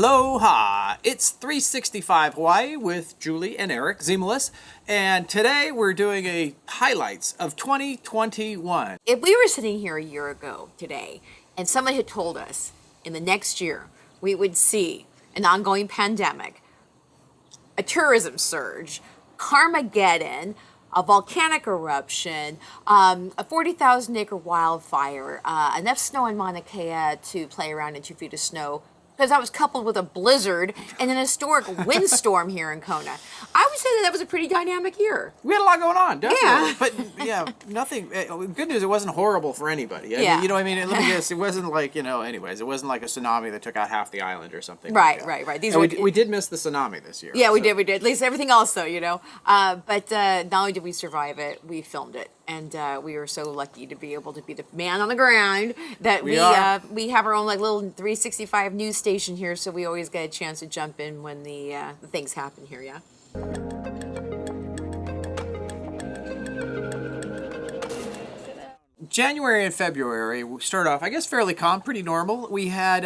Aloha! It's 365 Hawaii with Julie and Eric Zemelis, and today we're doing a highlights of 2021. If we were sitting here a year ago today and someone had told us in the next year we would see an ongoing pandemic, a tourism surge, Carmageddon, a volcanic eruption, a 40,000 acre wildfire, enough snow in Mauna Kea to play around in 2 feet of snow, because that was coupled with a blizzard and an historic windstorm here in Kona. I would say that was a pretty dynamic year. We had a lot going on, definitely. Yeah. But yeah, nothing. Good news, it wasn't horrible for anybody. Yeah. You know what I mean? Let me guess, it wasn't like, anyways, it wasn't like a tsunami that took out half the island or something. Right. These we did miss the tsunami this year. Yeah, we did. At least everything else, though, But not only did we survive it, we filmed it. And we were so lucky to be able to be the man on the ground that we have our own little 365 news station here, so we always get a chance to jump in when the things happen here, yeah? January and February, we started off, I guess, fairly calm, pretty normal. We had,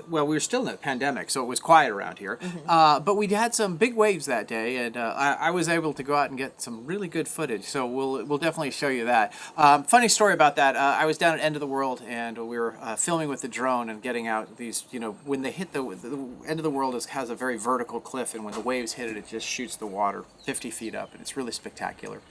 we were still in the pandemic, so it was quiet around here. Mm-hmm. But we had some big waves that day, and I was able to go out and get some really good footage, so we'll definitely show you that. Funny story about that, I was down at End of the World, and we were filming with the drone and getting out these, when they hit the End of the World has a very vertical cliff, and when the waves hit it, it just shoots the water 50 feet up, and it's really spectacular.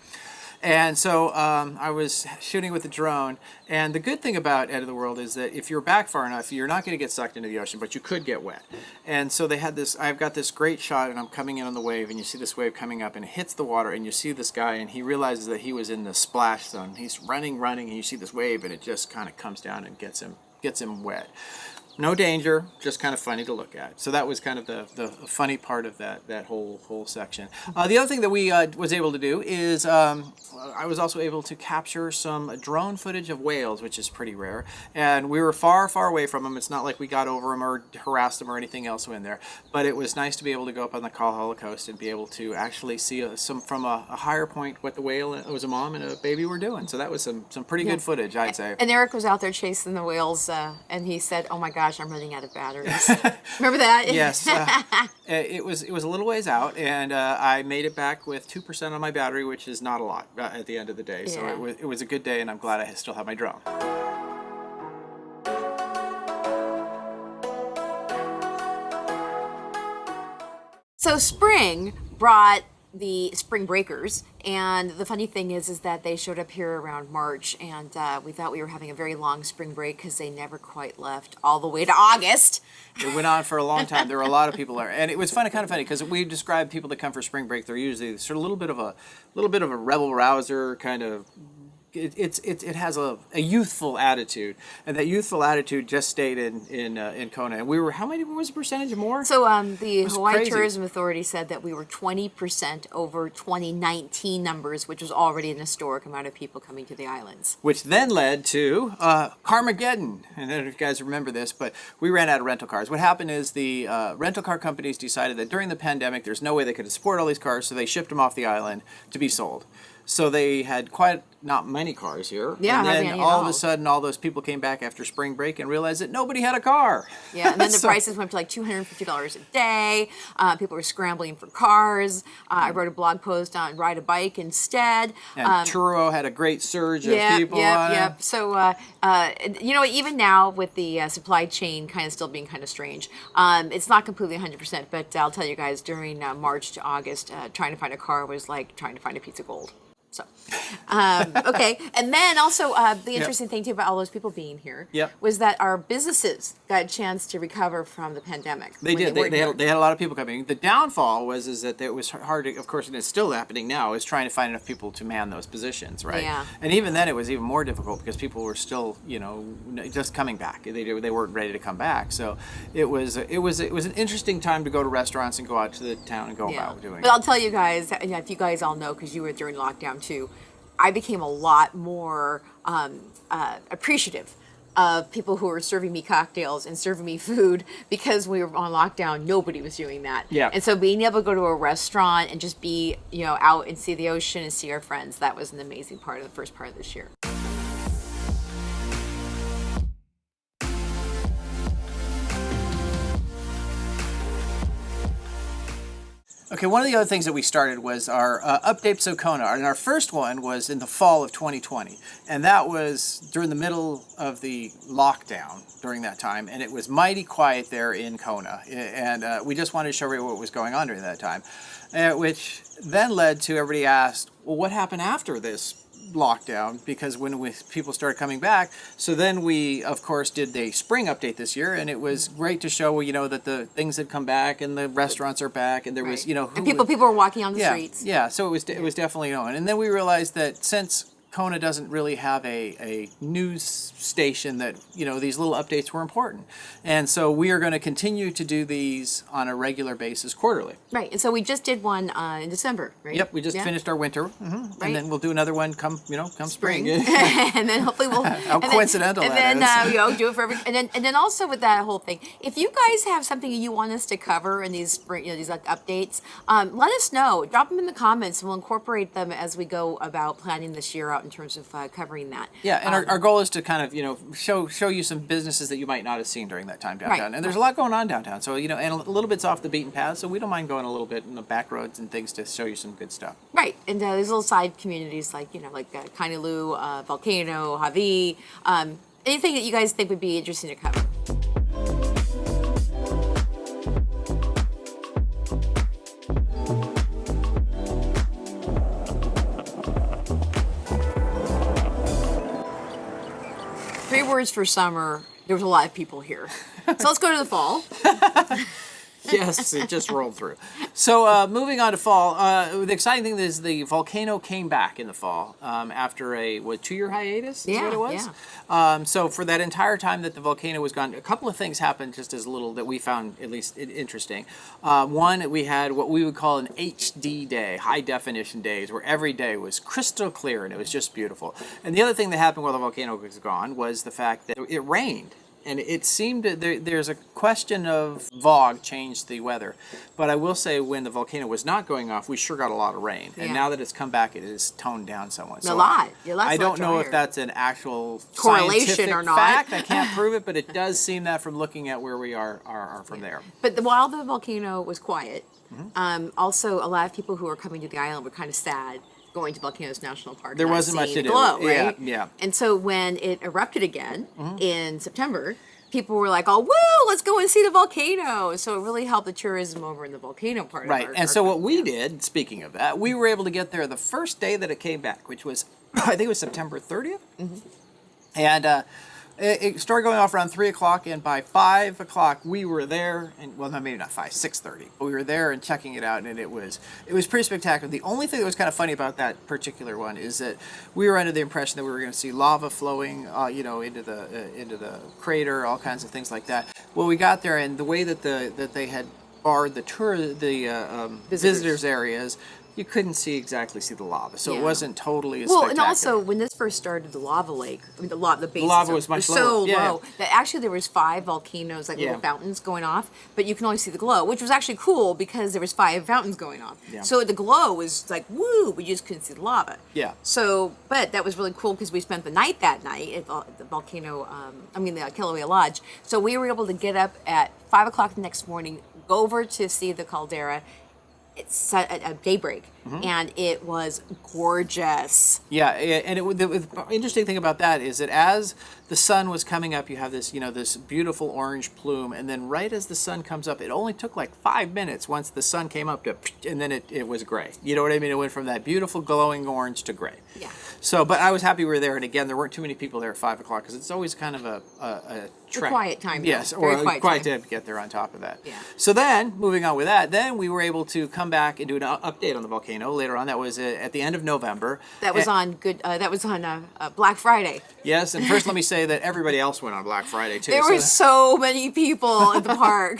And so I was shooting with the drone, and the good thing about End of the World is that if you're back far enough, you're not going to get sucked into the ocean, but you could get wet. And so they had this, I've got this great shot, and I'm coming in on the wave, and you see this wave coming up, and it hits the water, and you see this guy, and he realizes that he was in the splash zone. He's running, and you see this wave, and it just kind of comes down and gets him wet. No danger, just kind of funny to look at. So that was kind of the funny part of that whole section. The other thing that we was able to do is I was also able to capture some drone footage of whales, which is pretty rare. And we were far, far away from them. It's not like we got over them or harassed them or anything else in there. But it was nice to be able to go up on the Kahala coast and be able to actually see from a higher point what the whale, it was a mom and a baby, were doing. So that was some pretty good footage, I'd say. And Eric was out there chasing the whales, and he said, "Oh my gosh, I'm running out of batteries." Remember that? Yes. It was a little ways out, and I made it back with 2% on my battery, which is not a lot at the end of the day. So it was a good day, and I'm glad I still have my drone. So spring brought the spring breakers, and the funny thing is that they showed up here around March, and we thought we were having a very long spring break because they never quite left all the way to August. It went on for a long time. There were a lot of people there, and it was kind of funny because we describe people that come for spring break. They're usually sort of a little bit of a rebel rouser kind of. It has a youthful attitude, and that youthful attitude just stayed in Kona. And we were, how many was the percentage more? So the Hawaii Tourism Authority said that we were 20% over 2019 numbers, which was already an historic amount of people coming to the islands. Which then led to Carmageddon. And I don't know if you guys remember this, but we ran out of rental cars. What happened is the rental car companies decided that during the pandemic, there's no way they could support all these cars, so they shipped them off the island to be sold. So they had quite not many cars here. Yeah, and then all of a sudden, all those people came back after spring break and realized that nobody had a car. Yeah, and then the prices went to like $250 a day. People were scrambling for cars. I wrote a blog post on ride a bike instead. And Turo had a great surge of people on it. So, even now with the supply chain kind of still being kind of strange, it's not completely 100%, but I'll tell you guys, during March to August, trying to find a car was like trying to find a piece of gold. So, okay. And then also the interesting thing too about all those people being here was that our businesses got a chance to recover from the pandemic. They did. They had a lot of people coming. The downfall was that it was hard to, of course, and it's still happening now, is trying to find enough people to man those positions, right? Yeah. And even then it was even more difficult because people were still, just coming back. They weren't ready to come back. So it was an interesting time to go to restaurants and go out to the town and go about doing it. But I'll tell you guys, if you guys all know, because you were during lockdown too, I became a lot more appreciative of people who were serving me cocktails and serving me food, because we were on lockdown. Nobody was doing that. Yeah. And so being able to go to a restaurant and just be, out and see the ocean and see our friends, that was an amazing part of the first part of this year. Okay, one of the other things that we started was our updates of Kona, and our first one was in the fall of 2020, and that was during the middle of the lockdown during that time, and it was mighty quiet there in Kona, and we just wanted to show everybody what was going on during that time, which then led to everybody asked, well, what happened after this lockdown, because people started coming back. So then we, of course, did the spring update this year, and it was great to show, that the things had come back and the restaurants are back, and there was, and people were walking on the streets. Yeah, so it was definitely on. And then we realized that since Kona doesn't really have a news station that, these little updates were important. And so we are going to continue to do these on a regular basis quarterly. Right. And so we just did one in December, right? Yep, we just finished our winter. Right. And then we'll do another one come spring. And then hopefully we'll How coincidental that is. Do it for every and then also with that whole thing. If you guys have something you want us to cover in these spring, these updates, let us know. Drop them in the comments and we'll incorporate them as we go about planning this year out in terms of covering that. Yeah, and our goal is to kind of, show you some businesses that you might not have seen during that time downtown. Right. And there's a lot going on downtown. So, and a little bit's off the beaten path, so we don't mind going a little bit in the back roads and things to show you some good stuff. Right. And there's little side communities like, Kainaloo, Volcano, Hawi, anything that you guys think would be interesting to cover. Three words for summer. There was a lot of people here. So let's go to the fall. Yes, it just rolled through. So moving on to fall, the exciting thing is the volcano came back in the fall after a 2-year hiatus is what it was? Yeah. So for that entire time that the volcano was gone, a couple of things happened just as little that we found at least interesting. One, we had what we would call an HD day, high definition days, where every day was crystal clear and it was just beautiful. And the other thing that happened while the volcano was gone was the fact that it rained. And it seemed that there's a question of VOG changed the weather. But I will say when the volcano was not going off, we sure got a lot of rain. And now that it's come back, it is toned down somewhat. So a lot. I don't know if that's an actual correlation scientific or not. fact. I can't prove it, but it does seem that from looking at where we are from there. But while the volcano was quiet, also a lot of people who were coming to the island were kind of sad going to Volcanoes National Park. There wasn't much to do. Glow, right? Yeah. And so when it erupted again in September, people were like, "Oh, woo! Let's go and see the volcano." So it really helped the tourism over in the volcano part. Right. Of And so what we did, speaking of that, we were able to get there the first day that it came back, which was I think it was September 30th. And it started going off around 3 o'clock, and by 5 o'clock we were there, and well, no, maybe not 5, 6:30, but we were there and checking it out, and it was pretty spectacular. The only thing that was kind of funny about that particular one is that we were under the impression that we were going to see lava flowing, into the crater, all kinds of things like that. Well, we got there, and the way that they had barred the visitors areas, you couldn't see the lava, so it wasn't totally as spectacular. And also when this first started, the lava lake, the base lava was much so lower. Yeah. low that actually there was 5 volcanoes, like little fountains going off, but you can only see the glow, which was actually cool because there was 5 fountains going off. Yeah. So the glow was like woo, but you just couldn't see the lava. Yeah. So, but that was really cool because we spent the night that night at the volcano, the Kilauea Lodge. So we were able to get up at 5 o'clock the next morning, go over to see the caldera. It's set at daybreak, and it was gorgeous. Yeah, and the interesting thing about that is that as the sun was coming up, you have this, this beautiful orange plume, and then right as the sun comes up, it only took like 5 minutes once the sun came up and then it was gray. You know what I mean? It went from that beautiful glowing orange to gray. Yeah. So, but I was happy we were there, and again, there weren't too many people there at 5 o'clock because it's always kind of a trek. A quiet time. Yes, or a quiet time to get there on top of that. Yeah. So then, moving on with that, then we were able to come back and do an update on the volcano later on. That was at the end of November. That was on Black Friday. Yes, and first let me say that everybody else went on Black Friday too. There were so many people at the park.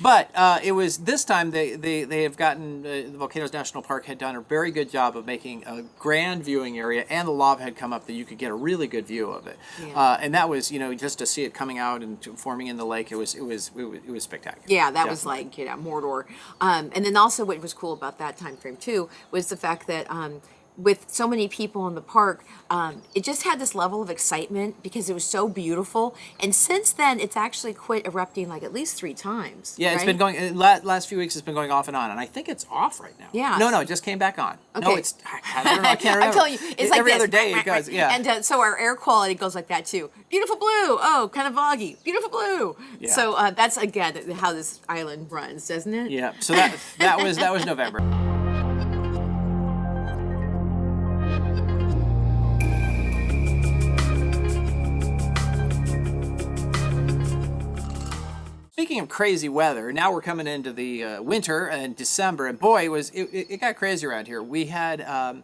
But it was this time they have gotten the Volcanoes National Park had done a very good job of making a grand viewing area, and the lava had come up that you could get a really good view of it. Yeah. And that was just to see it coming out and forming in the lake. It was spectacular. Yeah, that Definitely. was like Mordor. And then also what was cool about that time frame too was the fact that with so many people in the park, it just had this level of excitement because it was so beautiful. And since then, it's actually quit erupting like at least 3 times. Yeah, it's right? been going. Last few weeks, it's been going off and on, and I think it's off right now. Yeah. No, it just came back on. No, Okay. it's. I don't know. I can't remember. I'm telling you, it's like every this. other day it goes. Yeah. And so our air quality goes like that too. Beautiful blue. Oh, kind of foggy. Beautiful blue. Yeah. So that's again how this island runs, doesn't it? Yeah. So that was November. Speaking of crazy weather, now we're coming into the winter and December, and boy, it got crazy around here. We had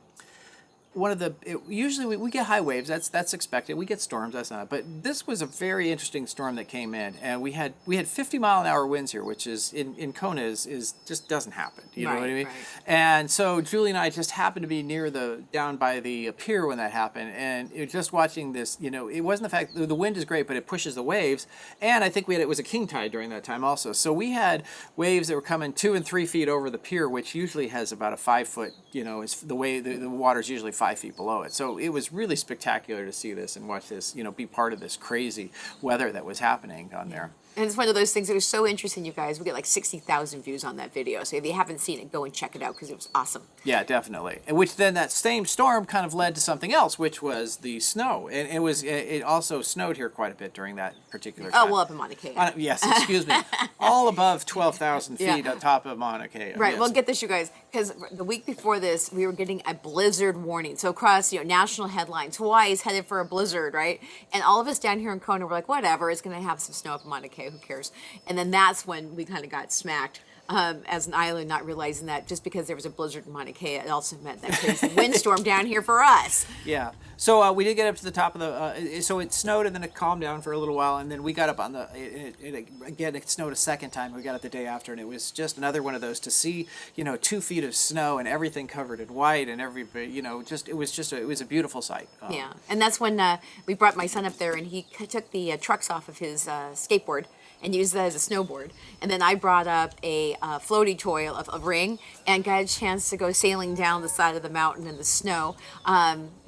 usually we get high waves. That's expected. We get storms. That's not. But this was a very interesting storm that came in, and we had 50-mile-an-hour winds here, which is in Kona is just doesn't happen. You know what I mean? Right. And so Julie and I just happened to be near down by the pier when that happened, and just watching this. It wasn't the fact the wind is great, but it pushes the waves, and I think it was a king tide during that time also. So we had waves that were coming 2 and 3 feet over the pier, which usually has about a 5-foot. Is the way the water's usually 5 feet below it. So it was really spectacular to see this and watch this, be part of this crazy weather that was happening on there. And it's one of those things that was so interesting, you guys. We get like 60,000 views on that video. So if you haven't seen it, go and check it out because it was awesome. Yeah, definitely. And which then that same storm kind of led to something else, which was the snow. And it also snowed here quite a bit during that particular time. Oh, well, up in Mauna Kea. Yes, excuse me. All above 12,000 feet on top of Mauna Kea. Right. Yes. Well, get this, you guys, because the week before this, we were getting a blizzard warning. So across, national headlines, Hawaii is headed for a blizzard, right? And all of us down here in Kona were like, whatever, it's going to have some snow up in Mauna Kea. Who cares? And then that's when we kind of got smacked as an island, not realizing that just because there was a blizzard in Mauna Kea, it also meant that crazy windstorm down here for us. Yeah. So we did get up to the top of so it snowed and then it calmed down for a little while, and then we got up on again, it snowed a second time. We got up the day after, and it was just another one of those to see, 2 feet of snow and everything covered in white, and everybody, it was a beautiful sight. Yeah. And that's when we brought my son up there, and he took the trucks off of his skateboard and used that as a snowboard. And then I brought up a floaty toy of a ring and got a chance to go sailing down the side of the mountain in the snow.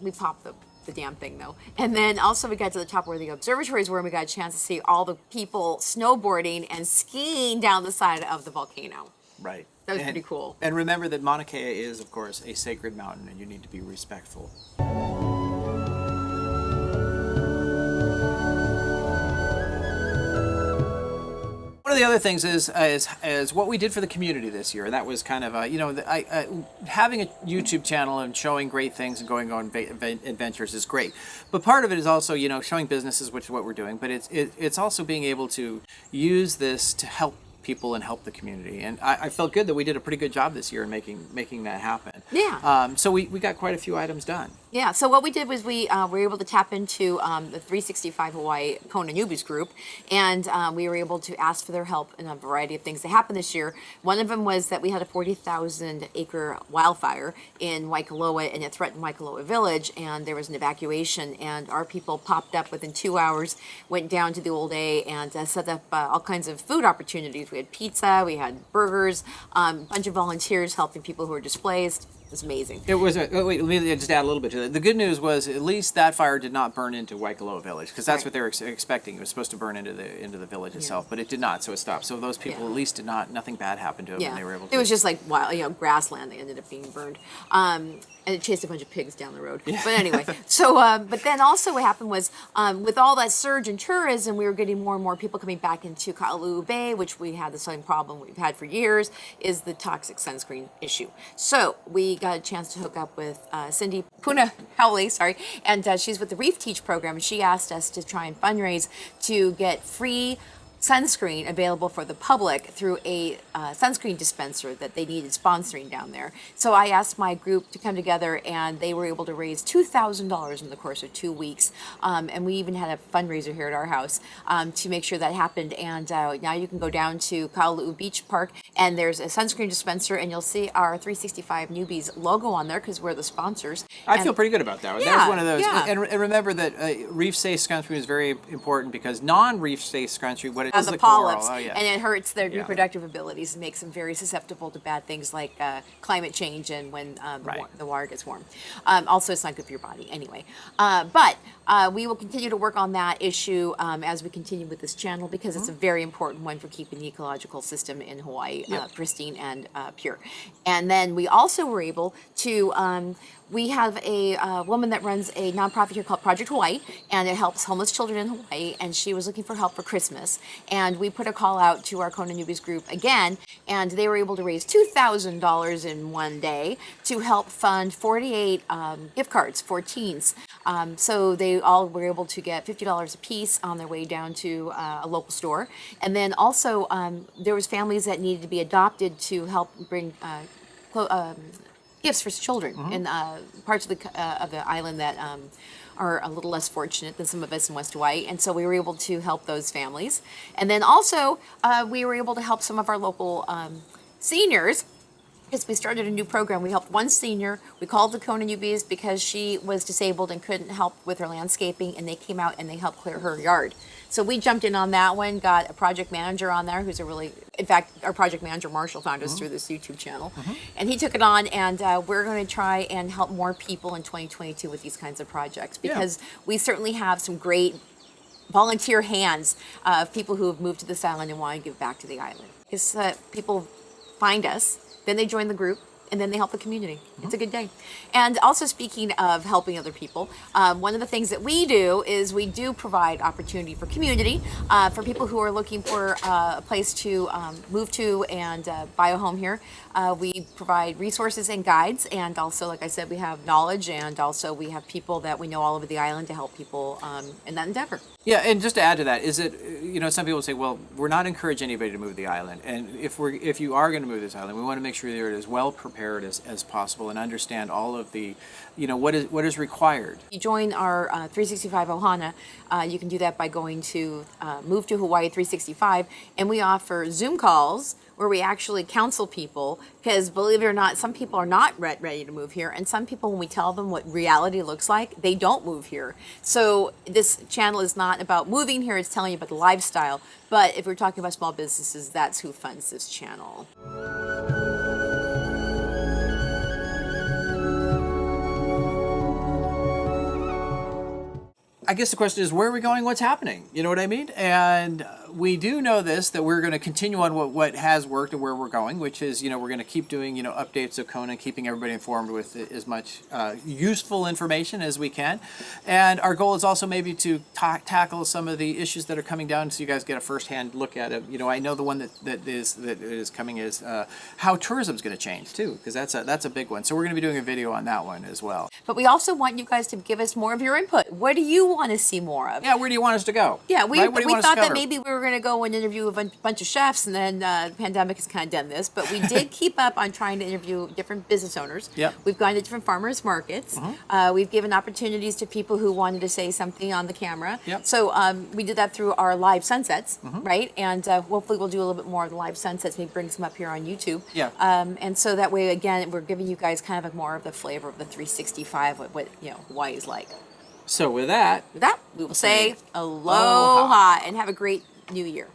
We popped the damn thing though. And then also we got to the top where the observatories were, and we got a chance to see all the people snowboarding and skiing down the side of the volcano. Right. That was pretty cool. And remember that Mauna Kea is, of course, a sacred mountain, and you need to be respectful. One of the other things is what we did for the community this year, and that was kind of having a YouTube channel and showing great things and going on adventures is great, but part of it is also showing businesses, which is what we're doing, but it's also being able to use this to help people and help the community, and I felt good that we did a pretty good job this year in making that happen. Yeah. So we got quite a few items done. Yeah, so what we did was we were able to tap into the 365 Hawaii Kona Newbies group, and we were able to ask for their help in a variety of things that happened this year. One of them was that we had a 40,000 acre wildfire in Waikoloa, and it threatened Waikoloa Village, and there was an evacuation, and our people popped up within 2 hours, went down to the Old A, and set up all kinds of food opportunities. We had pizza, we had burgers, a bunch of volunteers helping people who were displaced. It was amazing. It was. Wait, let me just add a little bit to that. The good news was at least that fire did not burn into Waikoloa Village, because that's Right. what they were expecting. It was supposed to burn into the village itself, but it did not. So it stopped. So those people at least did not. Nothing bad happened to them, and they were able to. It was just like wild, grassland that ended up being burned. And it chased a bunch of pigs down the road. Yeah. But anyway, so, but then also what happened was with all that surge in tourism, we were getting more and more people coming back into Ka'aluu Bay, which we had the same problem we've had for years, is the toxic sunscreen issue. So we got a chance to hook up with Cindy Puna Howley, and she's with the Reef Teach program, and she asked us to try and fundraise to get free sunscreen available for the public through a sunscreen dispenser that they needed sponsoring down there. So I asked my group to come together, and they were able to raise $2,000 in the course of 2 weeks. And we even had a fundraiser here at our house to make sure that happened. And now you can go down to Ka'aluu Beach Park, and there's a sunscreen dispenser, and you'll see our 365 Newbies logo on there because we're the sponsors. I feel pretty good about that. Yeah, That was one of those. yeah. And remember that reef-safe sunscreen is very important, because non-reef-safe sunscreen, what it was the the polyps, coral. Oh, yeah. and it hurts their Yeah. reproductive abilities and makes them very susceptible to bad things like climate change and when Right. the water gets warm. Also, it's not good for your body anyway. But we will continue to work on that issue as we continue with this channel because it's a very important one for keeping the ecological system in Hawaii Yep. pristine and pure. And then we also were able to. We have a woman that runs a nonprofit here called Project Hawaii, and it helps homeless children in Hawaii. And she was looking for help for Christmas, and we put a call out to our Kona Newbies group again, and they were able to raise $2,000 in one day to help fund 48 gift cards for teens. So they all were able to get $50 a piece on their way down to a local store, and then also there was families that needed to be adopted to help bring. Gifts for children in parts of the island that are a little less fortunate than some of us in West Hawaii, and so we were able to help those families. And then also we were able to help some of our local seniors. Because we started a new program. We helped one senior. We called the Kona Newbies because she was disabled and couldn't help with her landscaping, and they came out and they helped clear her yard. So we jumped in on that one, got a project manager on there who's in fact, our project manager, Marshall, found us through this YouTube channel. And he took it on, and we're going to try and help more people in 2022 with these kinds of projects because we certainly have some great volunteer hands of people who have moved to this island and want to give back to the island. Because people find us, then they join the group, and then they help the community. It's a good day. And also speaking of helping other people, one of the things that we do is we do provide opportunity for community, for people who are looking for a place to move to and buy a home here. We provide resources and guides, and also, like I said, we have knowledge, and also we have people that we know all over the island to help people in that endeavor. Yeah, and just to add to that, is it, some people say, well, we're not encouraging anybody to move the island, and if you are going to move this island, we want to make sure you're as well prepared as possible and understand all of the, what is required. You join our 365 Ohana, you can do that by going to Move to Hawaii 365, and we offer Zoom calls where we actually counsel people, because believe it or not, some people are not ready to move here, and some people, when we tell them what reality looks like, they don't move here. So this channel is not about moving here, it's telling you about the lifestyle. But if we're talking about small businesses, that's who funds this channel. I guess the question is, where are we going? What's happening? You know what I mean? And we do know this, that we're going to continue on what has worked and where we're going, which is, we're going to keep doing, updates of Kona, keeping everybody informed with as much useful information as we can. And our goal is also maybe to tackle some of the issues that are coming down so you guys get a firsthand look at it. I know the one that is coming is how tourism is going to change too, because that's a big one. So we're going to be doing a video on that one as well. But we also want you guys to give us more of your input. What do you want to see more of? Yeah, where do you want us to go? Yeah, we Right? What do you want us thought to that cover? maybe we were going to go and interview a bunch of chefs, and then the pandemic has kind of done this. But we did keep up on trying to interview different business owners. Yep. We've gone to different farmers markets. We've given opportunities to people who wanted to say something on the camera. Yep. So we did that through our live sunsets, right? And hopefully we'll do a little bit more of the live sunsets, maybe bring some up here on YouTube. Yeah. And so that way, again, we're giving you guys kind of more of the flavor of the 365, what Hawaii is like. So with that, With that, we will say Aloha. aloha and have a great new year.